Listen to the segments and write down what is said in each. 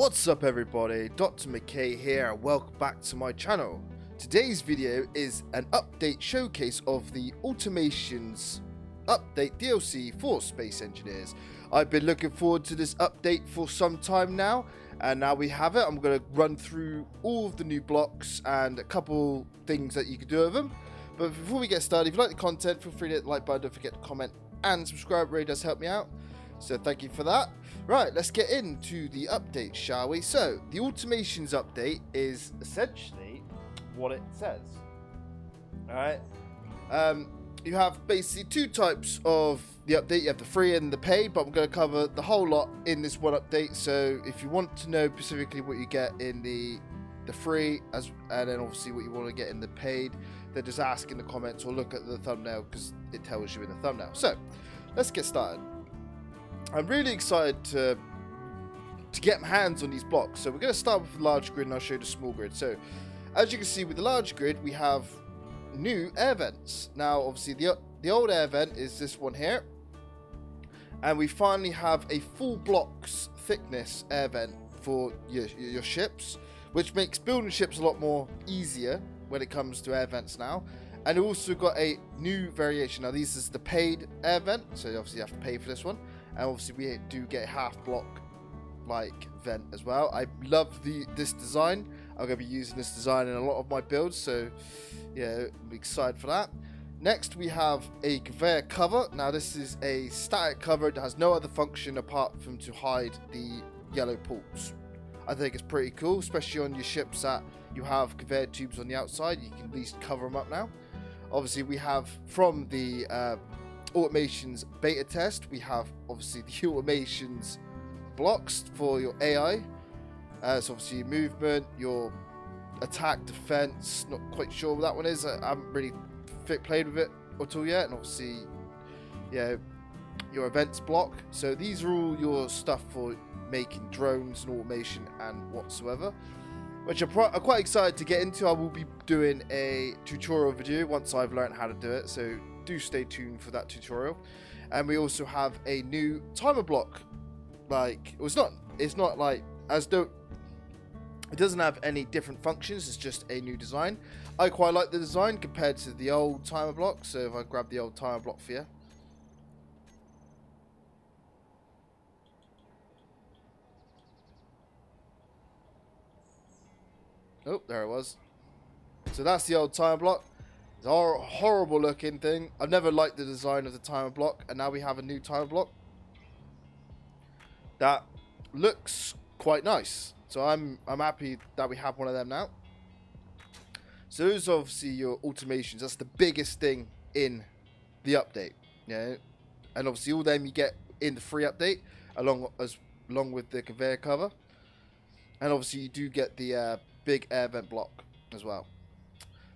What's up everybody, Dr. McKay here and welcome back to my channel. Today's video is an update showcase of the Automations update DLC for Space Engineers. I've been looking forward to this update for some time now, and now we have it. I'm going to run through all of the new blocks and a couple things that you can do with them. But before we get started, if you like the content, feel free to hit the like button, don't forget to comment and subscribe, it really does help me out. So thank you for that. Right, let's get into the update, shall we? So, the Automations update is essentially what it says. Alright. You have basically two types of the update. You have the free and the paid, but I'm going to cover the whole lot in this one update. So, if you want to know specifically what you get in the free, and then obviously what you want to get in the paid, then just ask in the comments or look at the thumbnail because it tells you in the thumbnail. So, let's get started. I'm really excited to get my hands on these blocks. So we're going to start with the large grid and I'll show you the small grid. So as you can see with the large grid, we have new air vents. Now obviously the old air vent is this one here. And we finally have a full blocks thickness air vent for your ships, which makes building ships a lot more easier when it comes to air vents now. And we also got a new variation. Now this is the paid air vent, so obviously you have to pay for this one. And obviously we do get a half block like vent as well. I love this design. I'm going to be using this design in a lot of my builds, so yeah, I'm excited for that. Next we have a conveyor cover. Now this is a static cover. It has no other function apart from to hide the yellow ports. I think it's pretty cool, especially on your ships that you have conveyor tubes on the outside. You can at least cover them up now. Obviously we have from the Automations beta test, we have obviously the Automations blocks for your AI. So obviously your movement, your attack, defense, not quite sure what that one is. I haven't really played with it at all yet. And obviously, yeah, your events block. So these are all your stuff for making drones and automation and whatsoever, which I'm quite excited to get into. I will be doing a tutorial video once I've learned how to do it, so do stay tuned for that tutorial. And we also have a new timer block. Like it's not like as though it doesn't have any different functions, it's just a new design. I quite like the design compared to the old timer block. So if I grab the old timer block for you, oh, there it was. So that's the old timer block. It's a horrible looking thing. I've never liked the design of the timer block, and now we have a new timer block that looks quite nice. So I'm happy that we have one of them now. So those are obviously your automations. That's the biggest thing in the update. Yeah, and obviously all them you get in the free update, along with the conveyor cover, and obviously you do get the big air vent block as well.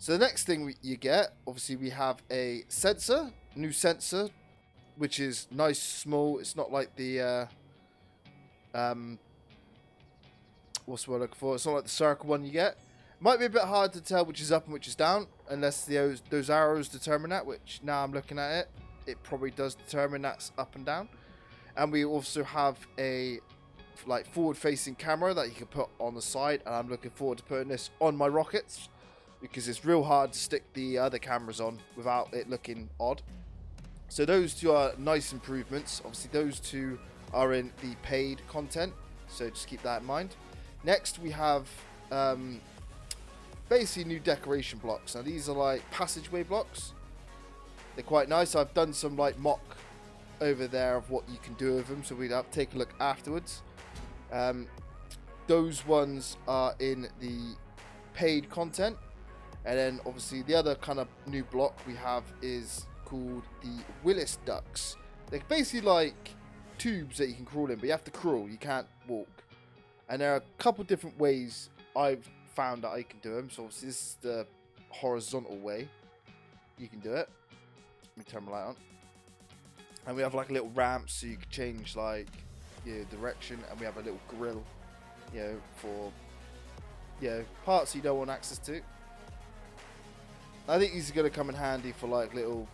So the next thing you get, obviously we have a sensor, new sensor, which is nice, small. It's not like the, what's the word I'm looking for? It's not like the circle one you get. Might be a bit hard to tell which is up and which is down, unless those arrows determine that, which now I'm looking at it, it probably does determine that's up and down. And we also have a like forward-facing camera that you can put on the side, and I'm looking forward to putting this on my rockets, because it's real hard to stick the other cameras on without it looking odd. So those two are nice improvements. Obviously those two are in the paid content, so just keep that in mind. Next we have basically new decoration blocks. Now these are like passageway blocks. They're quite nice. I've done some like mock over there of what you can do with them, so we'll have to take a look afterwards. Those ones are in the paid content. And then obviously the other kind of new block we have is called the Willis ducts. They're basically like tubes that you can crawl in, but you have to crawl, you can't walk. And there are a couple different ways I've found that I can do them. So obviously this is the horizontal way you can do it. Let me turn my light on. And we have like a little ramp so you can change like your direction, and we have a little grill, you know, for parts you don't want access to. I think these are going to come in handy for like little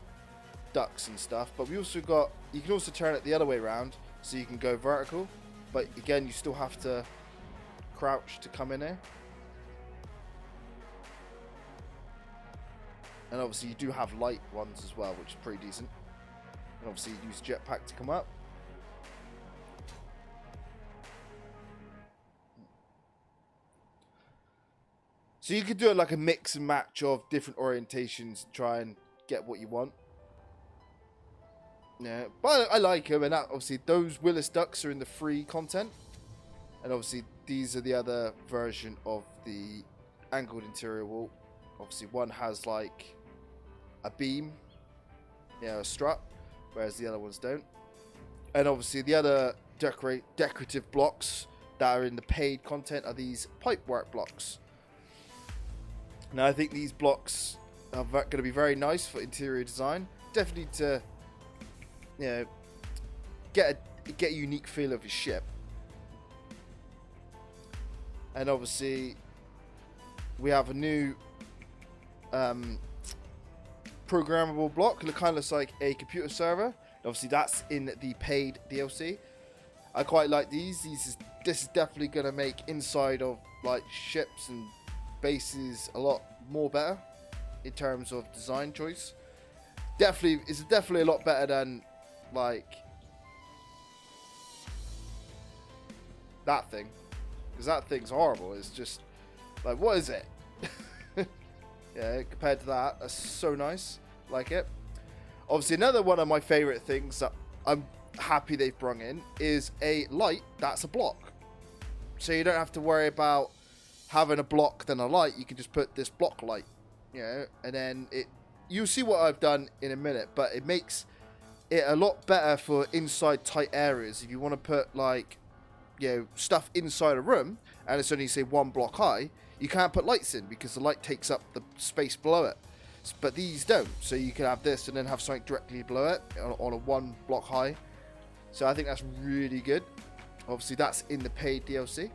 ducks and stuff, but we also got, you can also turn it the other way around so you can go vertical, but again you still have to crouch to come in here. And obviously you do have light ones as well, which is pretty decent. And obviously you use jetpack to come up. So you could do it like a mix and match of different orientations and try and get what you want. Yeah, but I like them, and that, obviously those Willis ducks are in the free content. And obviously these are the other version of the angled interior wall. Obviously one has like a beam, a strut, whereas the other ones don't. And obviously the other decorative blocks that are in the paid content are these pipework blocks. Now I think these blocks are going to be very nice for interior design. Definitely to, get a unique feel of your ship. And obviously we have a new programmable block that kind of looks like a computer server. Obviously that's in the paid DLC. I quite like these. This is definitely going to make inside of like ships and bases a lot more better in terms of design choice. It's definitely a lot better than like that thing, because that thing's horrible. It's just like, what is it? Yeah, compared to that, that's so nice. Like it. Obviously another one of my favorite things that I'm happy they've brought in is a light that's a block, so you don't have to worry about having a block then a light. You can just put this block light, and then you'll see what I've done in a minute, but it makes it a lot better for inside tight areas. If you want to put like stuff inside a room and it's only say 1 block high, you can't put lights in because the light takes up the space below it. But these don't, so you can have this and then have something directly below it on a 1 block high. So I think that's really good. Obviously that's in the paid DLC.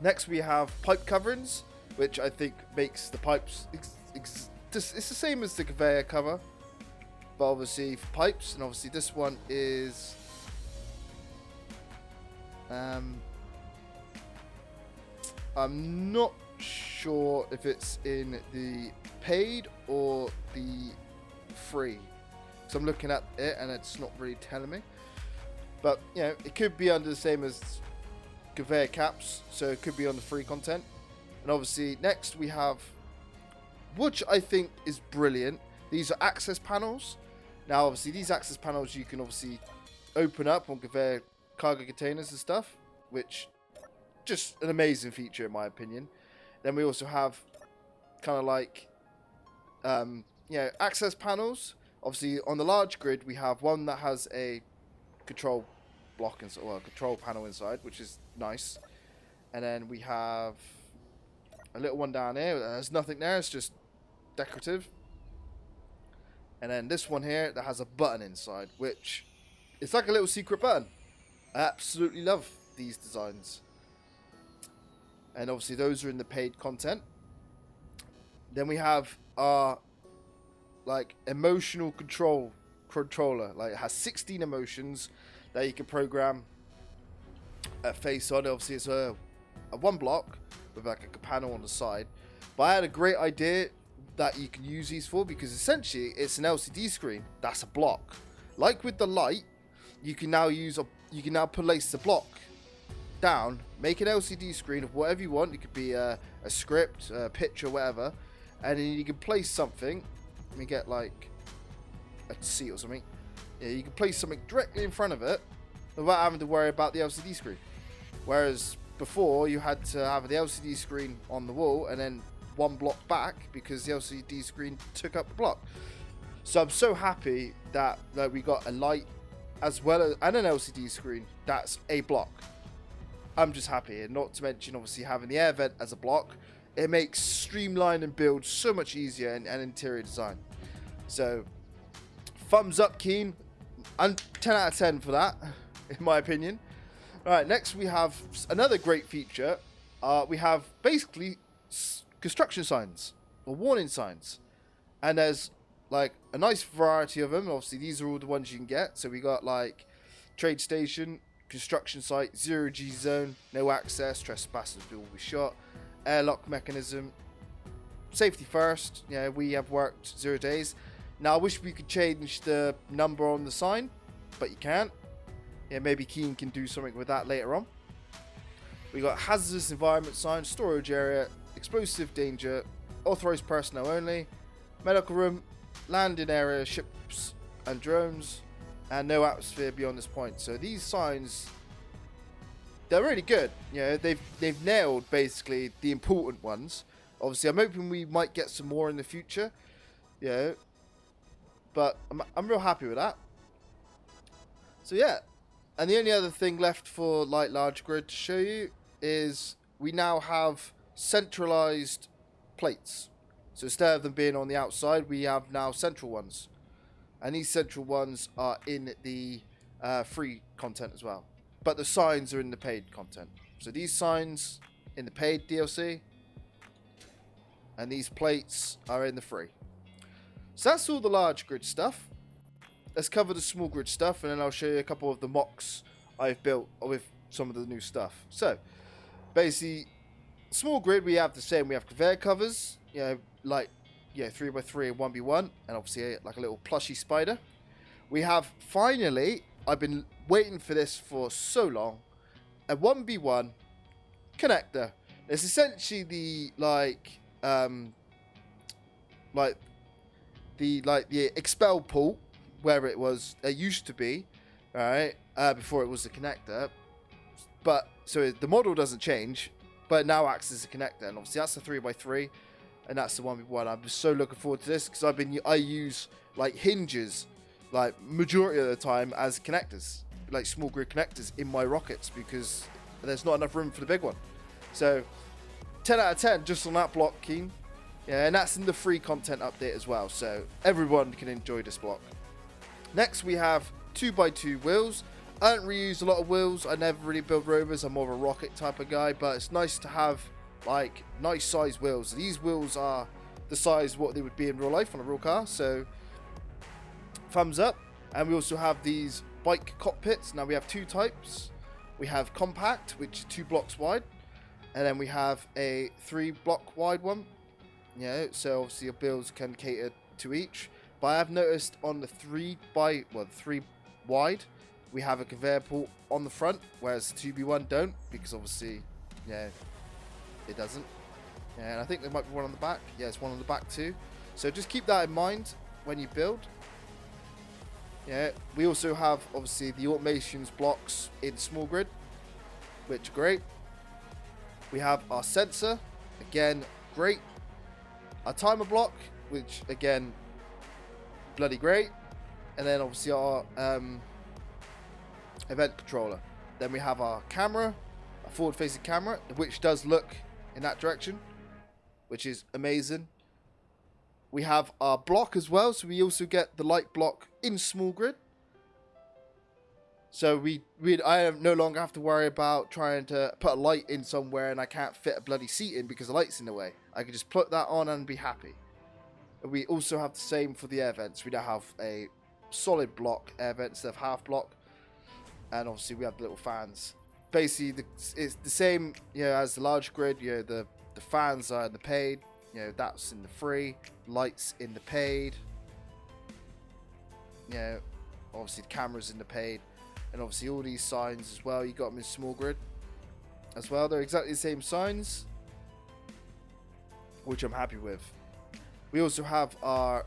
Next we have pipe coverings, which I think makes the pipes it's the same as the conveyor cover, but obviously for pipes. And obviously this one is I'm not sure if it's in the paid or the free, so I'm looking at it and it's not really telling me, but it could be under the same as conveyor caps, so it could be on the free content. And obviously next we have, which I think is brilliant, these are access panels. Now obviously these access panels you can obviously open up on conveyor cargo containers and stuff, which just an amazing feature in my opinion. Then we also have kind of like access panels. Obviously on the large grid we have one that has a control block inside, well, control panel inside, which is nice. And then we have a little one down here. There's nothing there, it's just decorative. And then this one here that has a button inside, which it's like a little secret button. I absolutely love these designs. And obviously those are in the paid content. Then we have our like emotional controller. Like it has 16 emotions that you can program a face on. Obviously it's a 1 block with like a panel on the side. But I had a great idea that you can use these for, because essentially it's an LCD screen that's a block. Like with the light, you can now place the block down, make an LCD screen of whatever you want. It could be a script, a picture, whatever, and then you can place something. Let me get like a seat or something. Yeah, you can place something directly in front of it without having to worry about the LCD screen. Whereas before you had to have the LCD screen on the wall and then 1 block back because the LCD screen took up the block. So I'm so happy that we got a light as well as and an LCD screen that's a block. I'm just happy, and not to mention obviously having the air vent as a block. It makes streamline and build so much easier and interior design. So thumbs up, Keen, and 10 out of 10 for that, in my opinion. All right, next we have another great feature. We have basically construction signs or warning signs, and there's like a nice variety of them. Obviously these are all the ones you can get. So we got like trade station, construction site, 0G zone, no access, trespassers will be shot, airlock mechanism, safety first. We have worked 0 days. Now I wish we could change the number on the sign, but you can't. Maybe Keen can do something with that later on. We got hazardous environment sign, storage area, explosive danger, authorized personnel only, medical room, landing area, ships and drones, and no atmosphere beyond this point. So these signs, they're really good. They've nailed basically the important ones. Obviously, I'm hoping we might get some more in the future. But I'm real happy with that. So yeah, and the only other thing left for Light Large Grid to show you is we now have centralized plates. So instead of them being on the outside, we have now central ones. And these central ones are in the free content as well. But the signs are in the paid content. So these signs in the paid DLC. And these plates are in the free. So that's all the large grid stuff. Let's cover the small grid stuff, and then I'll show you a couple of the mocks I've built with some of the new stuff. So basically, small grid, we have the same. We have conveyor covers, like 3x3 and 1v1, and obviously like a little plushy spider. We have finally, I've been waiting for this for so long, a 1v1 connector. It's essentially the the expel port where it used to be, right? Before it was the connector. But so the model doesn't change, but it now acts as a connector, and obviously that's the 3x3, and that's the 1v1. I'm just so looking forward to this because I use like hinges, like majority of the time as connectors, like small grid connectors in my rockets because there's not enough room for the big one. So 10 out of 10 just on that block, Keen. Yeah, and that's in the free content update as well, so everyone can enjoy this block. Next we have 2x2 wheels. I don't reuse a lot of wheels. I never really build rovers. I'm more of a rocket type of guy, but it's nice to have like nice size wheels. These wheels are the size what they would be in real life on a real car, so thumbs up. And we also have these bike cockpits. Now we have two types. We have compact, which is 2 blocks wide, and then we have a 3 block wide one. So obviously your builds can cater to each. But I have noticed on the 3 wide, we have a conveyor port on the front, whereas the 2v1 don't, because obviously, it doesn't. And I think there might be one on the back. Yeah, it's one on the back too. So just keep that in mind when you build. We also have obviously the automations blocks in small grid, which are great. We have our sensor, again, great. Our timer block, which again, bloody great. And then obviously our event controller. Then we have our camera, a forward facing camera, which does look in that direction, which is amazing. We have our block as well, so we also get the light block in small grid. So I no longer have to worry about trying to put a light in somewhere and I can't fit a bloody seat in because the light's in the way. I can just put that on and be happy. We also have the same for the air vents. We now have a solid block air vent instead of half block, and obviously we have the little fans. Basically, it's the same, as the large grid. The fans are in the paid. That's in the free. Lights in the paid. Obviously the cameras in the paid. And obviously all these signs as well, you got them in small grid as well. They're exactly the same signs, which I'm happy with. We also have our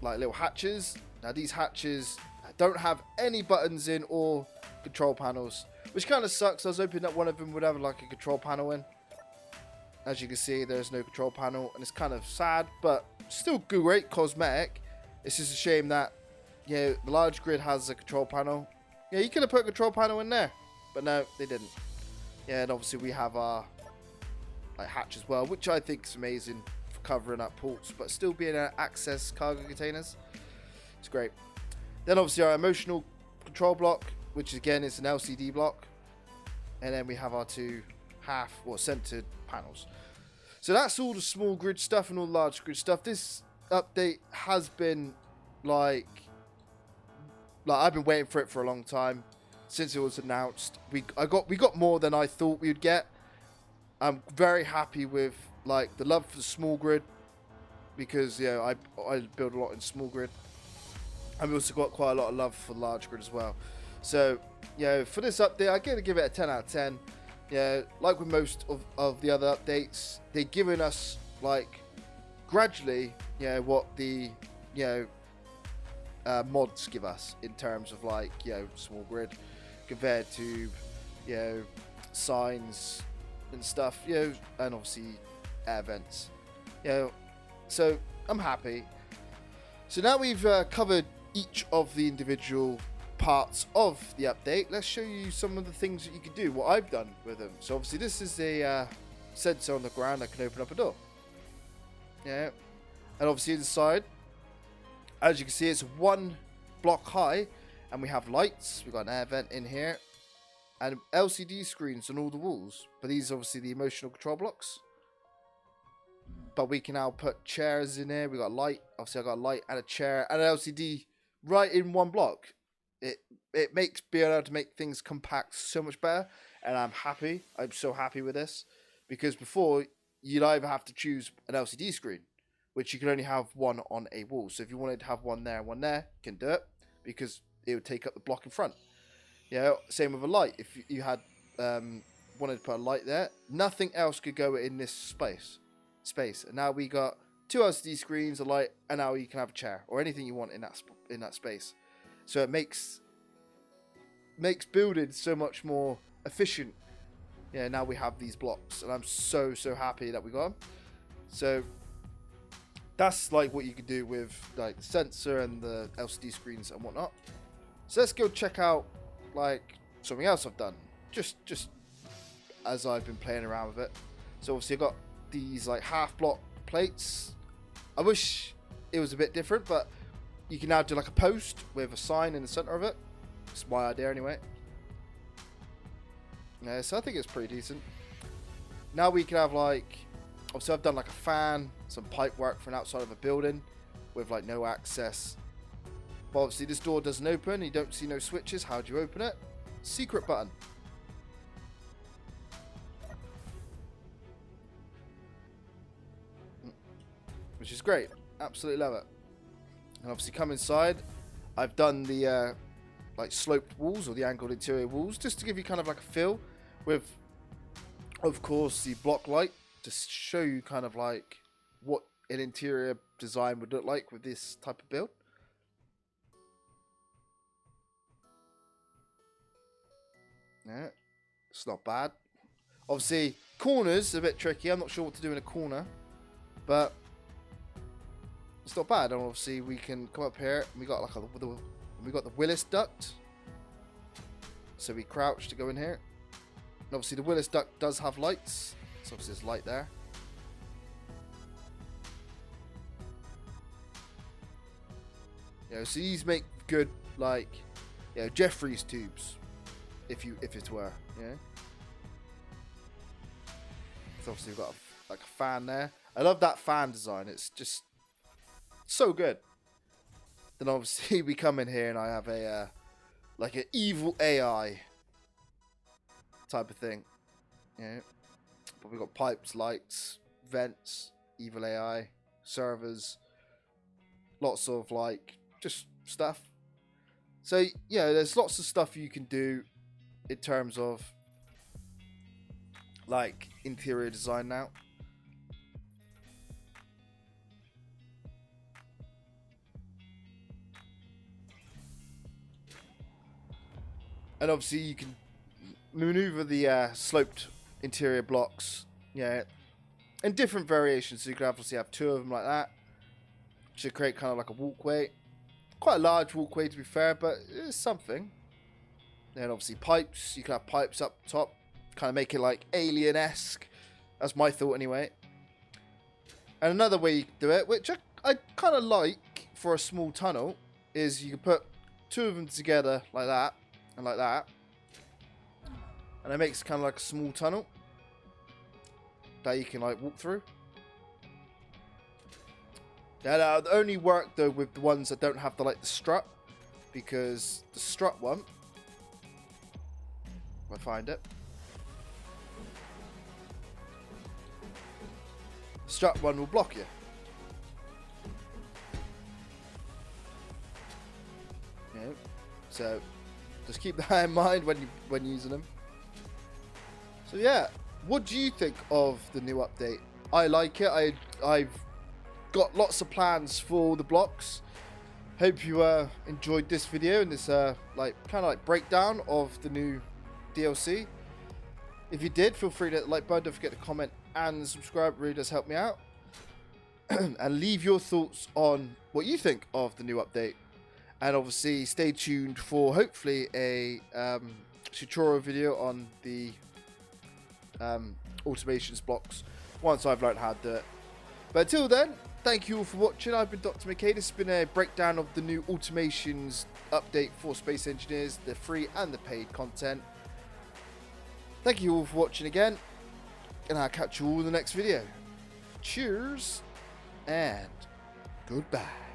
little hatches. Now these hatches don't have any buttons in or control panels, which kind of sucks. I was hoping that one of them would have like a control panel in. As you can see, there's no control panel, and it's kind of sad, but still great cosmetic. It's just a shame that the large grid has a control panel. You could have put a control panel in there, but no, they didn't. And obviously we have our hatch as well, which I think is amazing for covering up ports, but still being able to access cargo containers. It's great. Then obviously our emotional control block, which again is an LCD block, and then we have our 2 centered panels. So that's all the small grid stuff and all the large grid stuff. This update has been like I've been waiting for it for a long time since it was announced. We got more than I thought we'd get. I'm very happy with like the love for the small grid, because I build a lot in small grid, and we also got quite a lot of love for large grid as well. So for this update, I'm gonna give it a 10 out of 10. Like with most of the other updates, they're giving us like gradually what the mods give us in terms of like small grid compared to signs and stuff, and obviously air vents, so I'm happy. So now we've covered each of the individual parts of the update. Let's show you some of the things that you can do, what I've done with them. So obviously this is a sensor on the ground that can open up a door, and obviously inside, as you can see, it's 1 block high, and we have lights. We've got an air vent in here, and LCD screens on all the walls. But these are obviously the emotional control blocks. But we can now put chairs in here. We got a light. Obviously, I got a light and a chair and an LCD right in 1 block. It makes being able to make things compact so much better, and I'm happy. I'm so happy with this, because before you'd either have to choose an LCD screen, which you can only have 1 on a wall. So if you wanted to have 1 there and 1 there, you can do it, because it would take up the block in front. Same with a light. If you had wanted to put a light there, nothing else could go in this space. And now we got 2 LCD screens, a light, and now you can have a chair or anything you want in that space. So it makes building so much more efficient. Now we have these blocks, and I'm so happy that we got them. So that's like what you can do with like the sensor and the LCD screens and whatnot. So let's go check out like something else I've done, just as I've been playing around with it. So obviously I've got these like half block plates. I wish it was a bit different, but you can now do like a post with a sign in the center of it. It's my idea anyway. So I think it's pretty decent. Now we can have like, obviously I've done like a fan, some pipe work for an outside of a building with like no access. But obviously this door doesn't open, you don't see no switches. How do you open it? Secret button. Which is great. Absolutely love it. And obviously come inside. I've done the like sloped walls, or the angled interior walls, just to give you kind of like a feel, with of course the block light, to show you kind of like what an interior design would look like with this type of build. It's not bad. Obviously corners a bit tricky. I'm not sure what to do in a corner, but it's not bad. And obviously we can come up here, and we got like we got the Willis duct, so we crouch to go in here. And obviously the Willis duct does have lights, so obviously there's light there. So these make good like Jeffries tubes, if it were. So obviously we've got like a fan there. I love that fan design. It's just so good. Then obviously we come in here, and I have a like an evil AI type of thing. But we've got pipes, lights, vents, evil AI, servers, lots of like just stuff. So there's lots of stuff you can do in terms of like interior design now. And obviously you can maneuver the sloped interior blocks, in different variations. So you can obviously have 2 of them like that, to create kind of like a walkway. Quite a large walkway, to be fair, but it's something. Then obviously pipes. You can have pipes up top, kind of make it like alien-esque. That's my thought anyway. And another way you can do it, which I kind of like for a small tunnel, is you can put 2 of them together like that and like that, and it makes kind of like a small tunnel that you can like walk through. That only work though with the ones that don't have the strut, because the strut one, if I find it, strut one will block you. Yeah. So just keep that in mind when using them. So yeah, what do you think of the new update? I like it. I've got lots of plans for the blocks. Hope you enjoyed this video and this like kind of like breakdown of the new DLC. If you did, feel free to hit the like button. Don't forget to comment and subscribe. It really does help me out. And leave your thoughts on what you think of the new update. And obviously stay tuned for hopefully a tutorial video on the automations blocks once I've learned how to do it. But until then, thank you all for watching. I've been Dr. McKay. This has been a breakdown of the new automations update for Space Engineers, the free and the paid content. Thank you all for watching again, and I'll catch you all in the next video. Cheers and goodbye.